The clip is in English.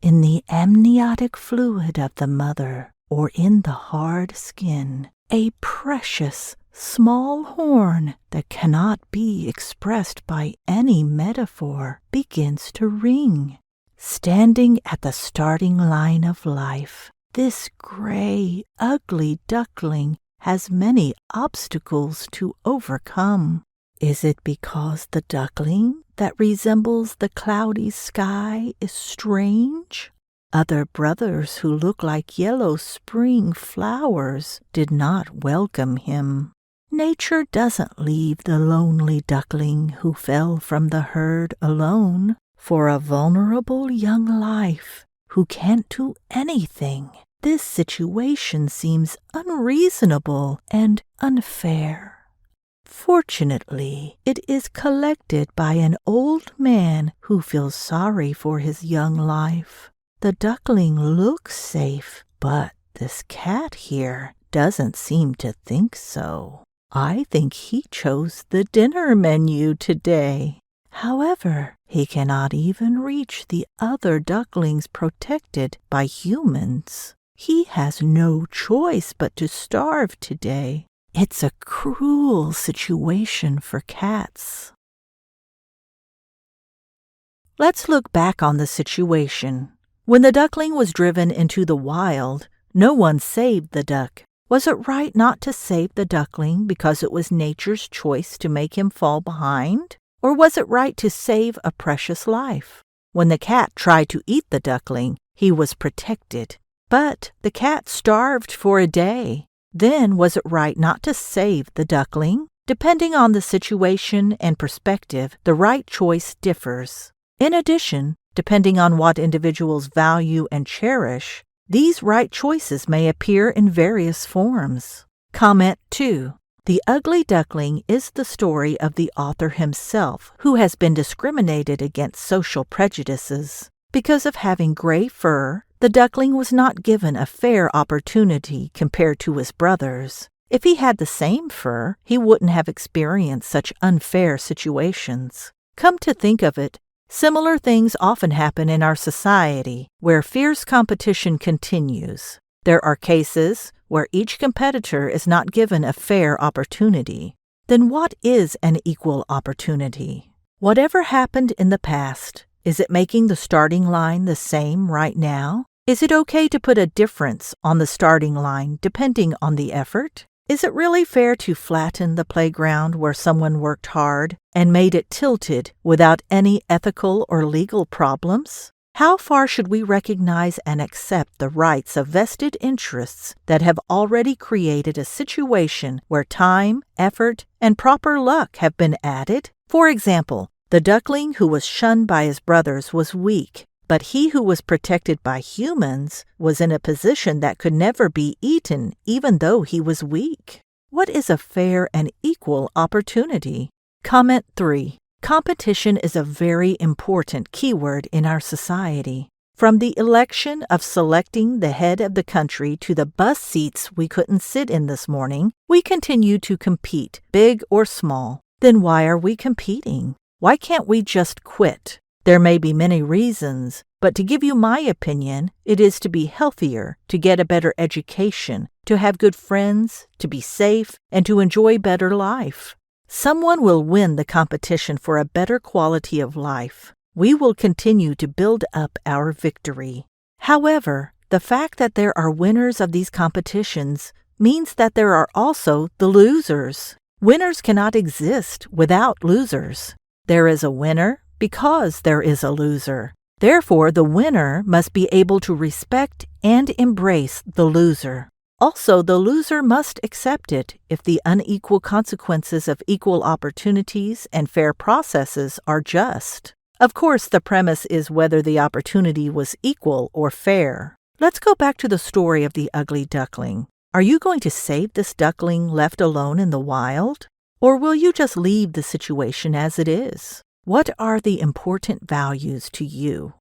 in the amniotic fluid of the mother or in the hard skin, a precious small horn that cannot be expressed by any metaphor begins to ring. Standing at the starting line of life, this gray, ugly duckling has many obstacles to overcome. Is it because the duckling that resembles the cloudy sky is strange? Other brothers who look like yellow spring flowers did not welcome him. Nature doesn't leave the lonely duckling who fell from the herd alone for a vulnerable young life who can't do anything. This situation seems unreasonable and unfair. Fortunately, it is collected by an old man who feels sorry for his young life. The duckling looks safe, but this cat here doesn't seem to think so. I think he chose the dinner menu today. However, he cannot even reach the other ducklings protected by humans. He has no choice but to starve today. It's a cruel situation for cats. Let's look back on the situation. When the duckling was driven into the wild, no one saved the duck. Was it right not to save the duckling because it was nature's choice to make him fall behind? Or was it right to save a precious life? When the cat tried to eat the duckling, he was protected. But the cat starved for a day. Then was it right not to save the duckling? Depending on the situation and perspective, the right choice differs. In addition, depending on what individuals value and cherish, these right choices may appear in various forms. Comment 2. The Ugly Duckling is the story of the author himself, who has been discriminated against social prejudices. Because of having gray fur, the duckling was not given a fair opportunity compared to his brothers. If he had the same fur, he wouldn't have experienced such unfair situations. Come to think of it, similar things often happen in our society, where fierce competition continues. There are cases where each competitor is not given a fair opportunity. Then what is an equal opportunity? Whatever happened in the past, is it making the starting line the same right now? Is it okay to put a difference on the starting line depending on the effort? Is it really fair to flatten the playground where someone worked hard and made it tilted without any ethical or legal problems? How far should we recognize and accept the rights of vested interests that have already created a situation where time, effort, and proper luck have been added? For example, the duckling who was shunned by his brothers was weak, but he who was protected by humans was in a position that could never be eaten even though he was weak. What is a fair and equal opportunity? Comment 3. Competition is a very important keyword in our society. From the election of selecting the head of the country to the bus seats we couldn't sit in this morning, we continue to compete, big or small. Then why are we competing? Why can't we just quit? There may be many reasons, but to give you my opinion, it is to be healthier, to get a better education, to have good friends, to be safe, and to enjoy better life. Someone will win the competition for a better quality of life. We will continue to build up our victory. However, the fact that there are winners of these competitions means that there are also the losers. Winners cannot exist without losers. There is a winner because there is a loser. Therefore, the winner must be able to respect and embrace the loser. Also, the loser must accept it if the unequal consequences of equal opportunities and fair processes are just. Of course, the premise is whether the opportunity was equal or fair. Let's go back to the story of the ugly duckling. Are you going to save this duckling left alone in the wild? Or will you just leave the situation as it is? What are the important values to you?